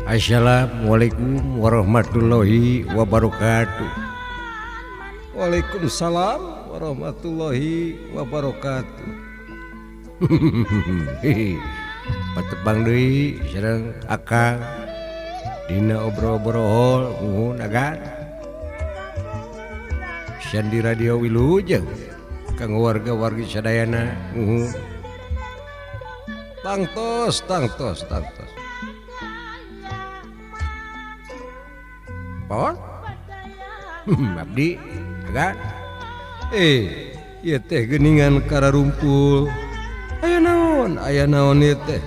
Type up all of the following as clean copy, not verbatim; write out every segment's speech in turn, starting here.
Assalamualaikum warahmatullahi wabarakatuh. Waalaikumsalam warahmatullahi wabarakatuh. Patepang deui sareng Akang dina obrol-obrol nuhun agan. Sandi Radio Wilujeng kanggo warga-wargi sadayana nuhun. Tangtos. Pon? Abdi agan. Ieu teh geuningan kararumpul. Aya naon ieu teh?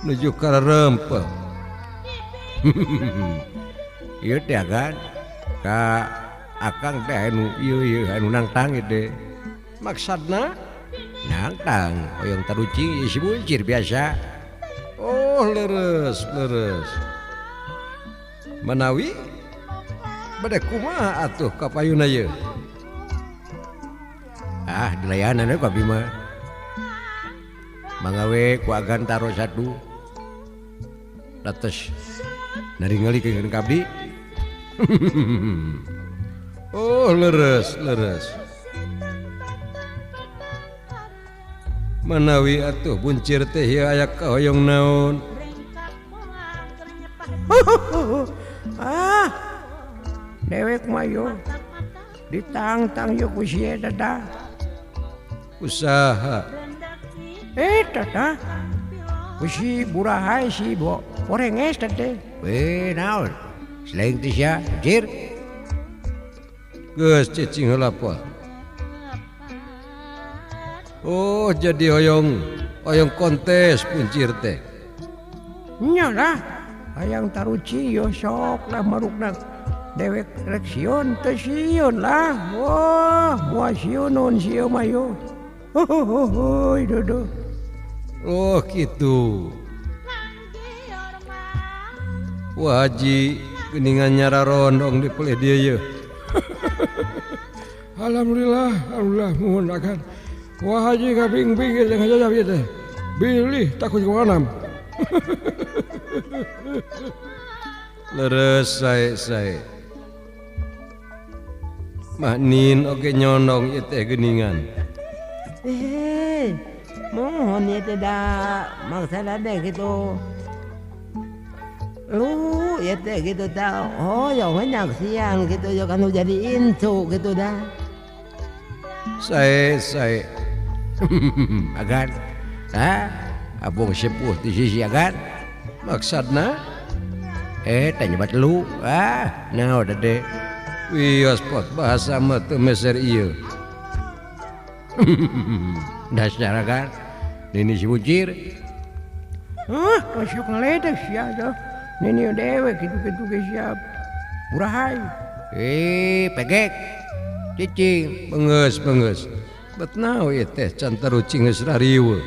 Nuju kararempel. Ieu teh agan ka Akang teh anu ieu anu nangtang teh. Maksudna? Nangtang hoyong tarucing si buncir biasa. Oh, leres. Manawi bade kumaha atuh kapayuna ieu? Dilayanan we Pak Bima. Mangawe ku agan taro satu. Dates naringalikeun ka abdi. Oh, leres. Manawi atuh buncir teh ieu aya kahoyong naon? Dewek mayo ditangtang yo ku si eta. Usaha. Eta ku si burahay si porenges teh. Naon? Selain teh sia, jir. Geus cicing heula poe. Oh, jadi hoyong kontes buncir teh. Nya lah, hayang taruci yo sok lah marukna dewek rek sieun teh sieun lah. Wah, moal sieun sieun mah yo. Hohohoy dodo. Oh, kitu. Wah, Haji geuningan nyararondong di peleh dieu ye. Alhamdulillah muhun akan. Wah, Haji kaping-ping geus ngajajab ieu teh. Bilih takut kawanam. Leres sae. Mah nin oge nyondong ieu teh geuningan. Mohon ieu teh da maksana teh kitu. Lu ieu teh kitu tah hoyong nyaksian kitu yo kanu jadi incu kitu dah. Sae. Agan. Abong sepuh di sisi agan. Maksudna? Teh nyebat lu. Naon deh. Wios pot bahasa mah teu meser ieu. Dasar agan. Nini si buncir. Masuk ngeledek sia dah. Nini dewe kitu-kitu ge siap. Burahay. Pegek. Cicing. Bengeus. Bet naon ieu teh can tarucing geus rariweuh.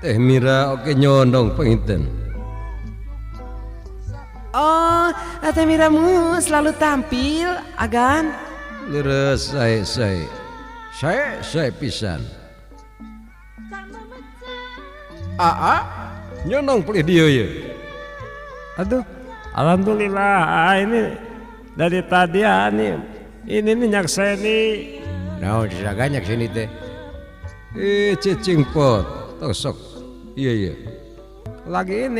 Teh Mira oke nyondong penginten. Oh, Teh Miramu selalu tampil, agan. Leres sae. Sae pisan. Nyondong pelih dieu ye. Aduh, alhamdulillah ini dari tadi ini nyakseni. Naon disaganya sini teh. Cicing pot. Tosok. Iya. Lagi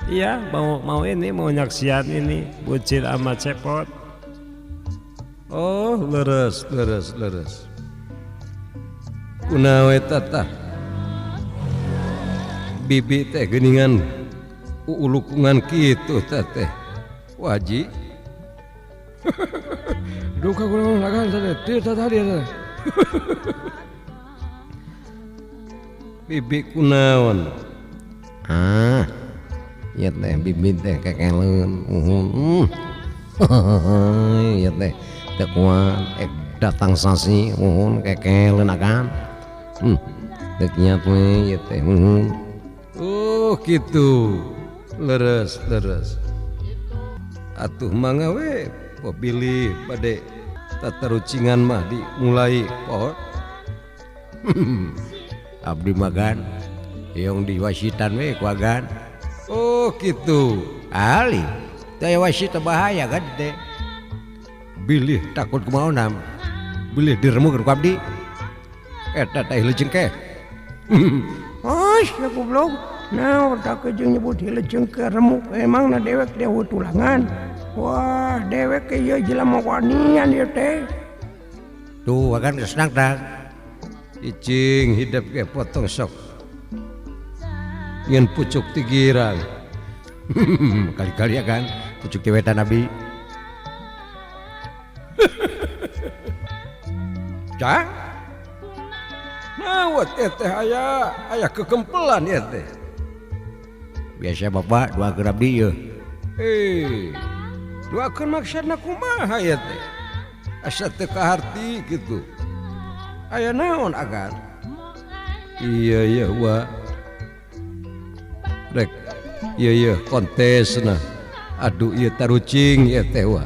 iya mau nyaksian ini bucin sama cepot. Oh, leres. Kunawe tata. Bibi teh geuningan ulukungan kitu teh. Waji. Duka kunaon agan teh tadi. Bibi kunaon? Ieu teh bibi teh kekeleun. Ieu teh teu kuat datang sasi kekeleun agan. Teu kiat we ieu teh. Oh, kitu. Leres. Atuh mangga we pilih bade tatarucingan mah dimulai pohon. abdi magan yang di wasitan we kuagan Oh gitu ali teu wasit bahaya kan teh bilih takut kumaha nam bilih diremuk ku abdi eta teh lejengke Ya goblok. Nah, tak jeung nyebut hilejeng ke remuk emang na dewek dewe tulangan. Wah, dewek ke ieu jelema wanian ieu teh. tuh akan kesenang dah Icing hidup ke potong sok Nyen pucuk tigirang kali-kali ya kan pucuk tiwetan nabi Cang Nawat teh aya kekempelan ya teh biasa bapak dua ke abdi ieu doakeun maksudna kumaha ya teh asa teu kaharti gitu aya naon agan iya wa rek iya kontesna aduh ieu tarucing ya teh wa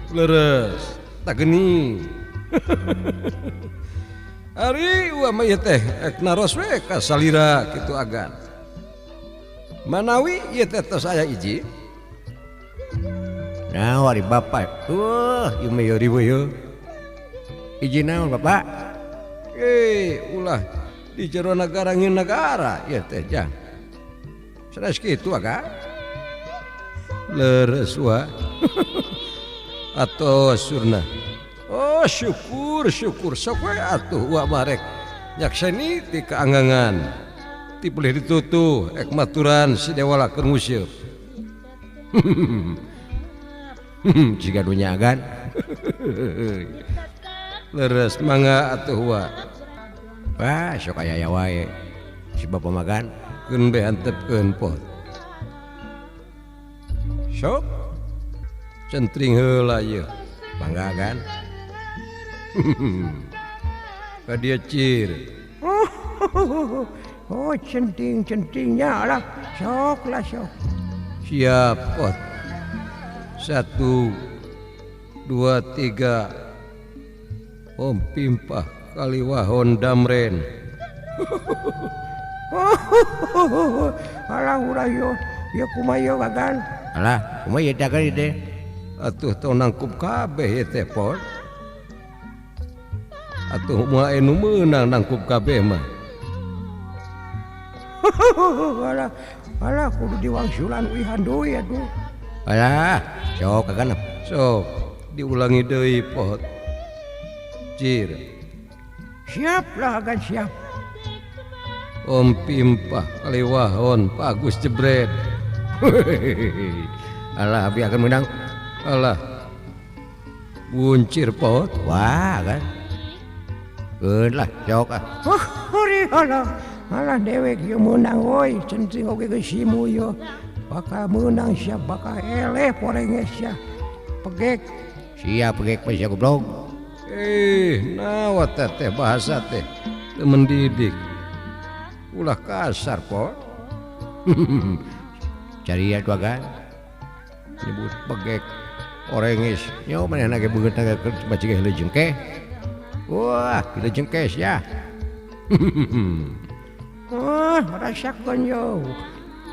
leres tak geni Ari wa mah ieu teh ek naros we ka salira kitu agan manawi ieu teh tos aya iji nah wari bapak tuh ieu mah ieu ribu ieu izin naon bapak ulah di jero negara ngeun negara ieu teh jang sanes kitu aga leres wa atuh surna oh syukur sok we atuh wa marek nyakseni ti kaanggangan ti boleh ditutuh ek maturan si dewa lakeun ngusyeup jika dunya agan leres mangga atuh wa wah sok aya wae si bapak magan keun be hantepkeun pot sok centring heula ieu bangga kan ka dia cir Oh, centing-centingnya lah. Sok lah sok. siap pot 1 2 3 Om Pimpah Kaliwahon Damren Alah urang yo kumayo kagan. alah kumaha ieu teh kali teh atuh tong nangkup kabeh ieu teh pot atuh moal anu meunang nangkup kabeh mah Alah kudu diwangsulan wihan deui atuh. alah sok kagan sok diulangi deui pot cir Siap lah agan siap. Om Pimpah Kaliwahon Pak Agus Jebret alah abi akan menang alah buncir pot wah kan keun lah sok ah Hori alah dewek yo meunang woi centing oge geus simu yo. Bakal meunang siap bakal eleh porenges ya. Pegek siap pegek mah sia goblok nawat teh bahasa teh teu mendidik ulah kasar pot cari atuh kan nyebut pegek orengis nyaho manehna ge beungeut na baci ge heuleuh jengkeh wah heuleuh jengkeh sia rasakeun yo.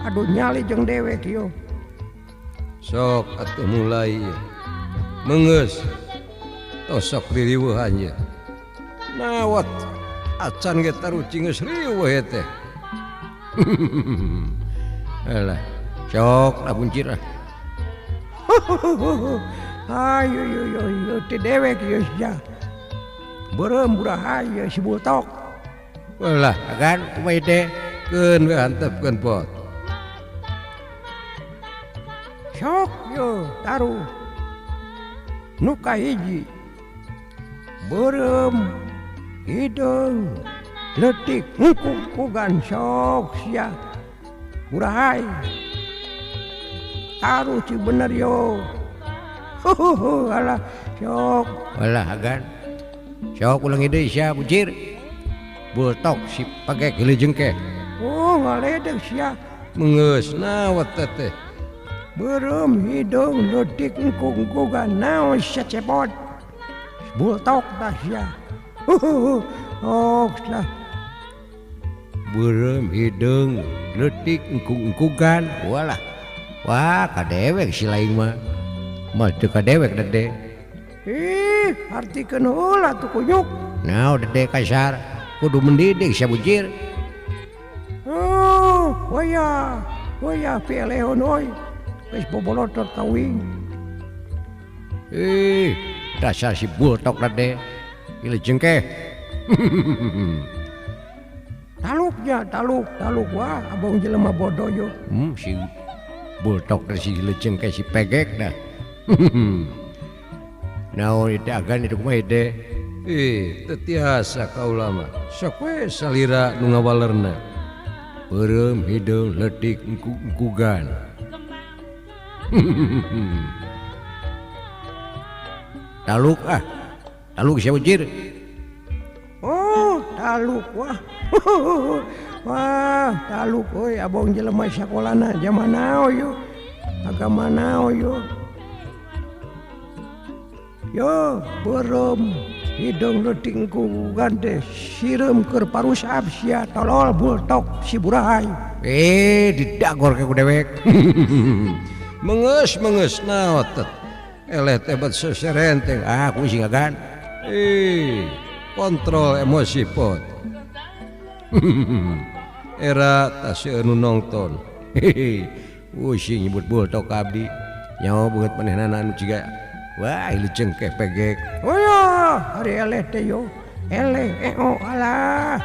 Aduh nyali jeung dewek yo. sok atuh mulai meungeus tosok ririweuhan ye nawat acan ge tarucing geus riweuh ye teh alah sok lah buncir lah Ayo teh dewek yo sia. Beureum buraha yo si bultok. lah kan kumaha teh keun we hantepkeun pot Sok yo taruh. Nu kahiji. Beureum hideung leutik ngkuk-kugan sok sia. Urahay. Taruh ci bener yo. Alah sok. alah agan sok ulangi deui sia buncir bultok si pagek heuleuh jengkeh Oh ngaledeg sia. meungeus nawat teh Beureum hideung leutik ngkuk-kugan naon sia cepot. Bultok tah sia. Oh lah Berem hidung letik engkugan walah wah kadewek si lain mah teu kadewek dede artikeun heula tuh kunyuk naon dede kasar kudu mendidik sia bujir waya pielehon oi geus bobolotot kawing dasar si bultok dede ieu jengkeh taluk wah abang jelema bodoh yo si bultok si lejeng kayak si pegek dah naon itu agan itu kumaha ide tetiasa kaula mah sok we salira nu ngawalerna beureum hidung letik engkugan taluk sia bujir taluk wah taluk oi abang jelema sakolana zaman now yo agama now yo beureum hidung leutik engkugan teh sireum keur parusap sia tolol bultok si burahay didagor ke ku dewek mengeus naon teh eleh teh bet seserenteng aku sing agan kontrol emosi pot era tasieun nu nongton sing nyebut bultok abdi nyawa beut manehna anu ciga wah ieu cengkeh pegek hari eleh teh yo eleh alah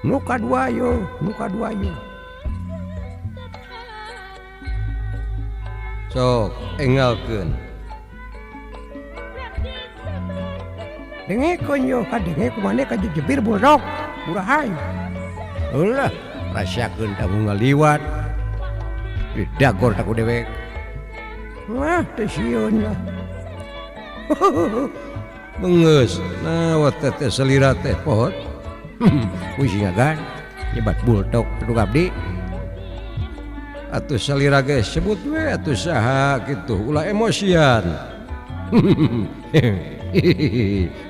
nu kadua yo sok engalkeun dengekeun yo kadenge kumaneh kajejebir bultok burahay ulah rasakeun tamu ngaliwat didagor tak ku dewek wah teu sieun lah mengeus naon teh salira teh pohon sing agan nyebat bultok peduk abdi atuh salira ge sebut we atuh saha kitu ulah emosian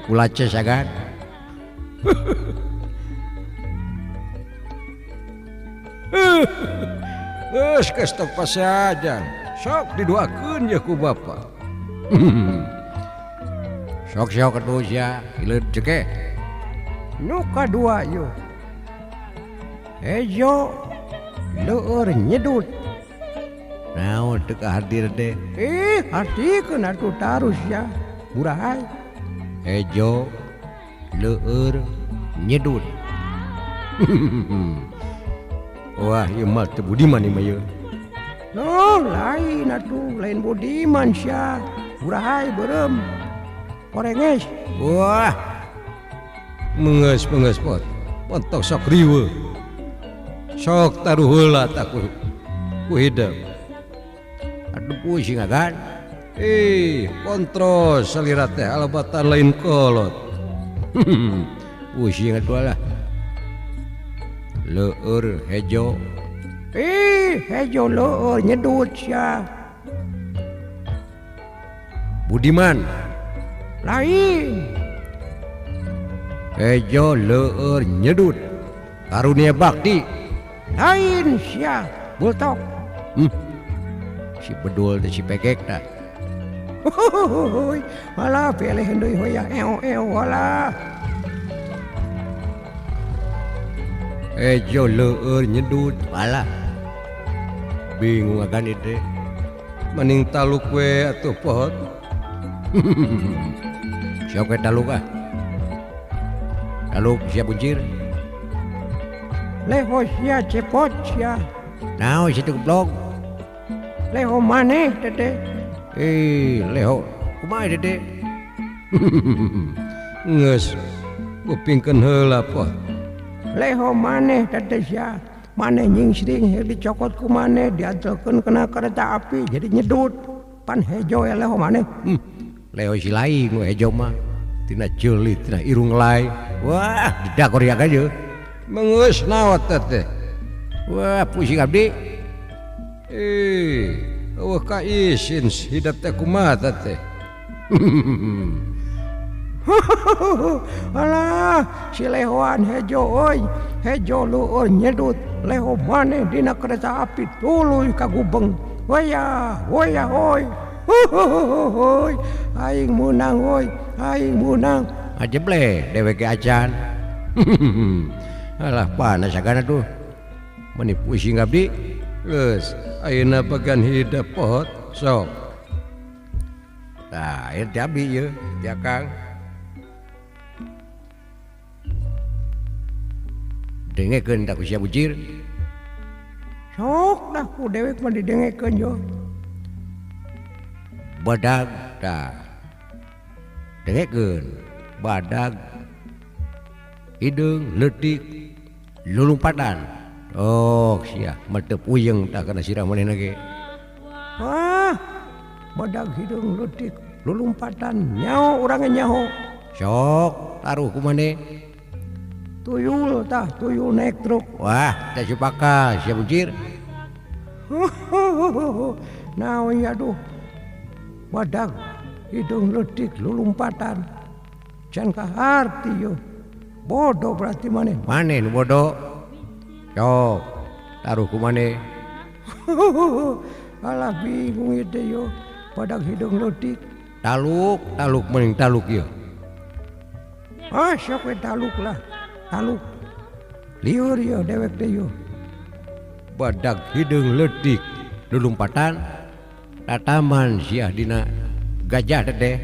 ulah ces agan geus kestok pasajan sok didoakeun ya ku bapa sok atuh sia ileun cekeh nu kadua yo hejo leur nyedut naon teu kahadir deh hartikeun atuh tarus ya burahay hejo leur nyedut wah ieu mah teu budiman ieu mah ieu lain atuh lain budiman sia burahay beureum korenges wah mengeus pot pontok sok riweuh sok taruh heula tak ku hidup atuh pusing agan kontrol salira teh alabatan lain kolot pusing atuh lah leur hejo hejo leur nyedut sia budiman lain hejo leur nyedut karunia bakti lain sia bultok si bedul teh si pegek dah malah pelehan deui hoya walah hejo leur nyedut malah bingung agan ide mending taluk we atuh pot siapa taluk taluk siap buncir leho sia cepot sia naon situ blog leho maneh tete leho kumaha dede geus kupingkeun heula pot leho maneh tete sia maneh nyingsring dicokot ku maneh diantelkeun kena kereta api jadi nyedut pan hejo leho maneh leho si lain nu hejo mah tina jeulit tina irung lai wah didagor ya aja mengeus naon teh wah pusing abdi eueuh ka isin hidup teh kumaha teh Alah si lehoan hejo oi hejo lu nyedut leho maneh dina kereta api tuluy ka Gubeng waya hoi aing menang hoi aing menang ajeble dewek acan alah panas sagana tuh meni pusing abdi geus ayeuna pagan hidap pot sok tah air ti abdi ieu ya Kang dengekeun da ku sia bujir sok dah ku dewek mah didengekeun yo badag tah dengekeun badag hideung leutik lulumpadan oh sia mantep uyeng tah kana sirah manehna ge badag hidung leutik lulumpatan nyaho urang nyaho sok taruh ku maneh tuyul naik truk wah teh supaka sia bujir naon ya duh badag hidung leutik lulumpatan can kaharti yo bodoh berarti maneh nu bodoh sok taruh ku maneh alah bingung itu yo badag hidung leutik taluk mending taluk ieu sok we taluk lah taluk liur yo dewek teh yo badag hideung leutik lulumpatan tataman sia dina gajah teh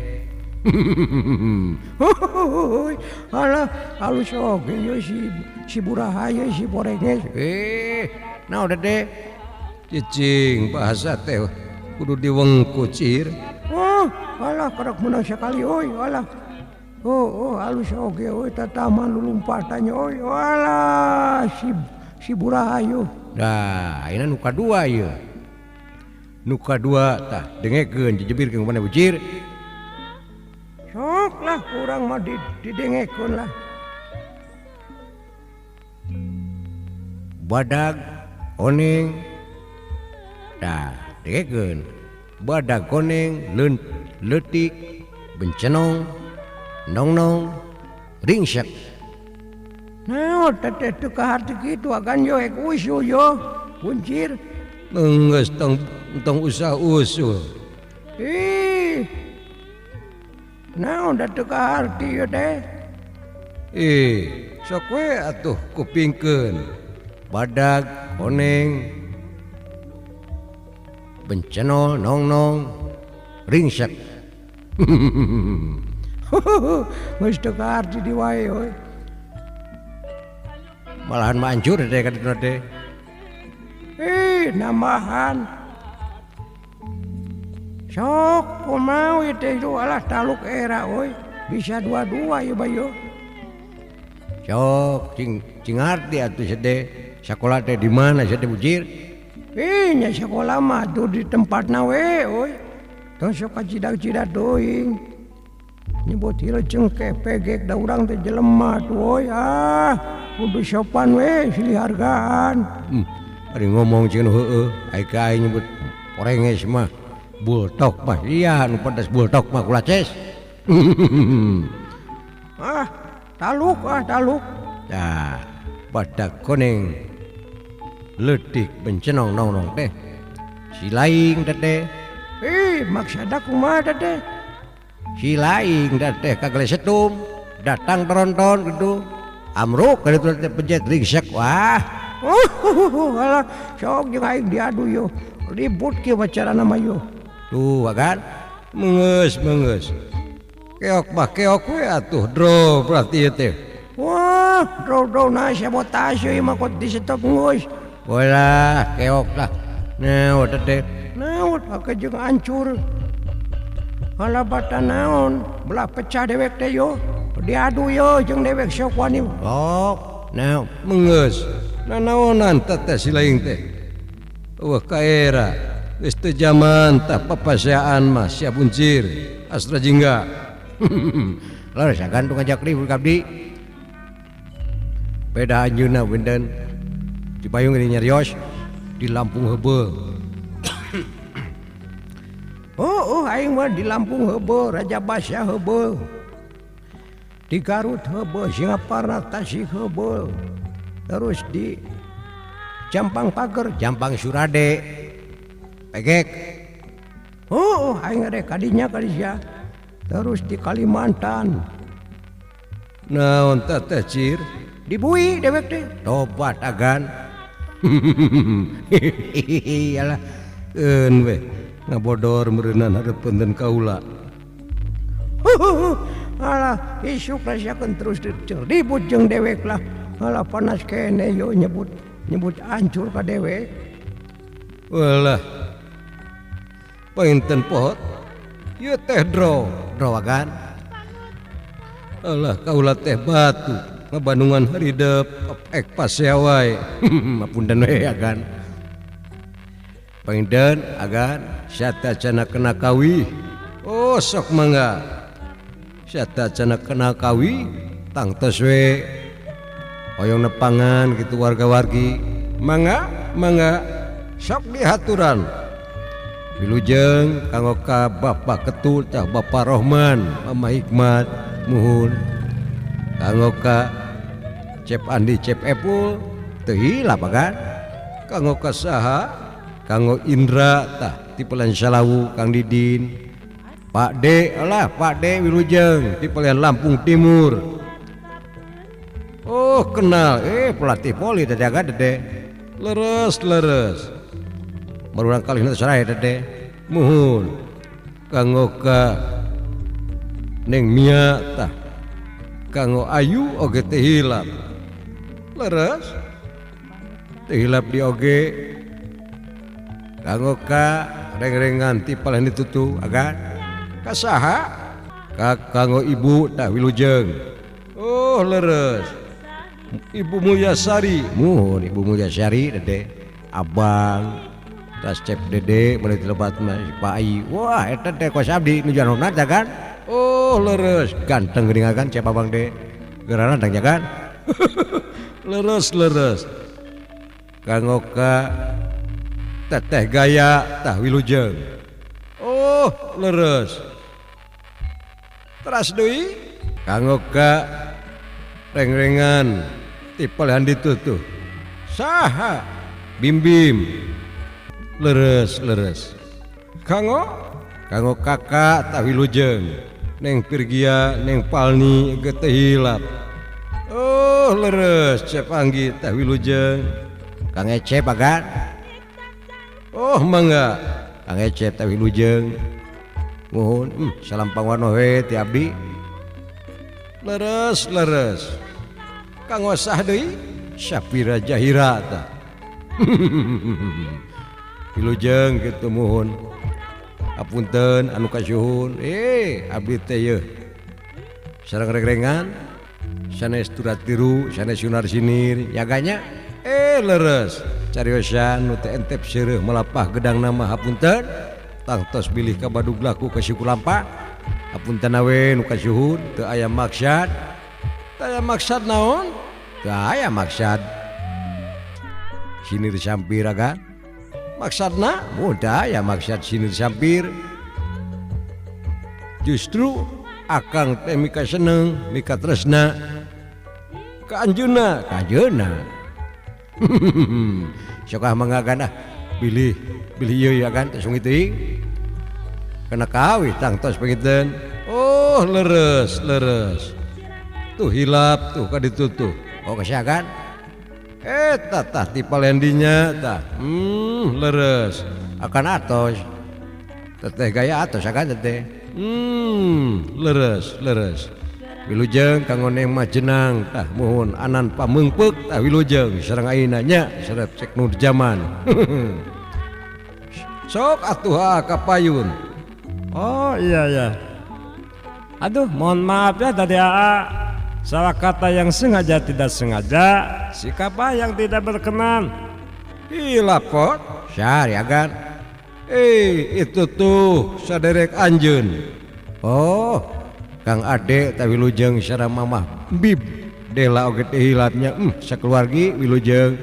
alah halus oge yo si burahaya si porenges naon teh cicing bahasa teh kudu diwengku cir alah karak menang sekali oi alah halus oge oi tataman lulumpatannya oi alah si burahayu dah ayeuna nu kadua ieu nu kadua tah dengekeun dijebirkeun mana bujir sok lah urang mah didengekeun lah badag oneng tah dengekeun badag koneng leutik bencenong nong ringsek naon teh teu kaharti kitu agan yo ek usu yo kuncir geus tong usah usul naon da teu kaharti yo teh sok we atuh kupingkeun badag koneng bencenol nong ringsek geus teu kaharti di wae oi malahan manjur teh kadina teh nambahan sok kumaha teh itu alah taluk era oi bisa dua-dua ya bayo sok cing arti atuh sedeh sakola teh di mana sedeh bujir nya sekolah mah tuh di tempatna we oi tong sok kacidak-cidak doing nyebut hirup cengkeh pegek da urang teh jelema tuh oi kudu sopan we silih hargaan ari ngomong cing heueuh ai ka ai nyebut porenges mah bultok mah iya nu pedes bultok mah kulaces taluk dah badag koneng leutik bencenong nong teh si laing teh maksada kumaha teh si laing teh kagale setum datang teronton gitu amruk kada teh pejet ringsek wah alah sok jeung aing diadu yo ribut kieu macarana mah yo tuh kan mengeus keok we atuh draw berarti teh wah draw na sabotasio ieu mah kot di stop geus Walah, keok lah. Naon teh? Naon ake jeung hancur. Halabatan naon, belah pecah dewek teh yo. Diadu yo jeung dewek sok wani. Oh, naon mengeus. Nanaonan teh si laing teh. Wah kaera. Geus teu jaman tah papaseaan mah sia buncir. Astra jingga. Lalu sagantung ajak ribut kabdi. Beda anjeunna winten di payung ini nyarios di Lampung heubeul. Oh, aing mah di Lampung heubeul, Raja Basya heubeul. di Garut heubeul Singaparna Tasik heubeul terus di Jampang Pager Jampang Surade pegek aing rek kadinya kadinya terus di Kalimantan naon teh Cir di Bui dewek teh tobat agan iyalah we ngabodor meureunana hareupeun kaula alah isuk rasakeun terus ribut jeung dewek lah alah panas kene yo nyebut hancur ka dewek walah painten pot ieu teh draw agan alah kaula teh batu ngabandungan haridep ek pasea wae mapunten we agan painten agan sata cana kena kawi sok mangga sata cana kena kawi tangtos we hoyong nepangan gitu warga-wargi mangga sok dihaturan wilujeng kanggo ka Bapak Ketul tah Bapak Rohman Mama Hikmat muhun kanggo ka Cep Andi Cep Epul teu hilap kan kanggo ka saha kanggo Indra tah ti Pelayan Salawu Kang Didin Pak D wilujeng ti Pelayan Lampung Timur kenal pelatih poli tadi agak dede leres berulang kali nanti sarai dede muhun kanggo ka Neng Mia tah kanggo Ayu oge teh hilap leres teh hilap di oge kanggo ka reng-rengan ti Palayan ditutu agan kasaha kanggo ibu tah wilujeng leres Ibu Mulyasari muhun Ibu Mulyasari dede abang tas Cep dede mulai dilebat Pak Ai wah eta teh kos abdi nu janona kan leres ganteng geuning agan Cep abang de geurana dang jagan leres kanggo ka Teteh Gaya tah wilujeng leres teras deui kanggo ka reng-rengan ti Palayan ditutuh saha Bim leres kanggo kakak tak wilujeng Neng Pirgia Neng Palni ge teh hilap leres Cep Anggi tak wilujeng Kang Ecep agan mangga Kang Ecep tak wilujeng muhun salam pangwarna we ti abdi leres kanggo sah deui Syafira Jahira tah wilujeng kitu muhun apunten anu kasuhun abdi teh yeuh sareng reng-rengan sanes turat tiru sanes yunar sinir yaganya leres cariosan nu teh entep seureum melapah gedang nama hapunten tangtos bilih ka badug laku ka Suku Lampa apunten awe nu kasuhun teu aya maksad naon teu aya maksad sinir sampir agan maksudna mudah ya maksud sinir sampir justru akang teh mika seneng mika tresna ka anjeunna sok manggagan bilih ieu ya kan tos teuing kana kawi tangtos pangiteun leres tuh hilap tuh ka ditutuh kasiagan tah ti Palendinya tah leres akan atos teteh Gaya atos akan teteh leres wilujeng kanggo Neng Majenang tah muhun anan pameungpeuk tah wilujeng sareng ayeuna nya sarep cek nur zaman sok atuh ka payun iya aduh mohon maaf ya tadi salah kata yang sengaja tidak sengaja, sikap yang tidak berkenan. Hilap pot, syar ya kan? Itu tuh saderek anjeun. Kang Ade ta wilujeng sareng Mamah Bib. Dela oge teh hilapnya, sakeluargi wilujeng.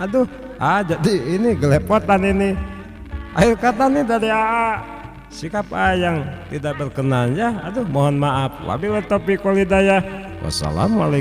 Aduh, jadi ini gelepotan ini. Akhir kata nih dari sikap yang tidak berkenan ya. Aduh mohon maaf. Wabillahi taufiq wal hidayah. Wassalamualaikum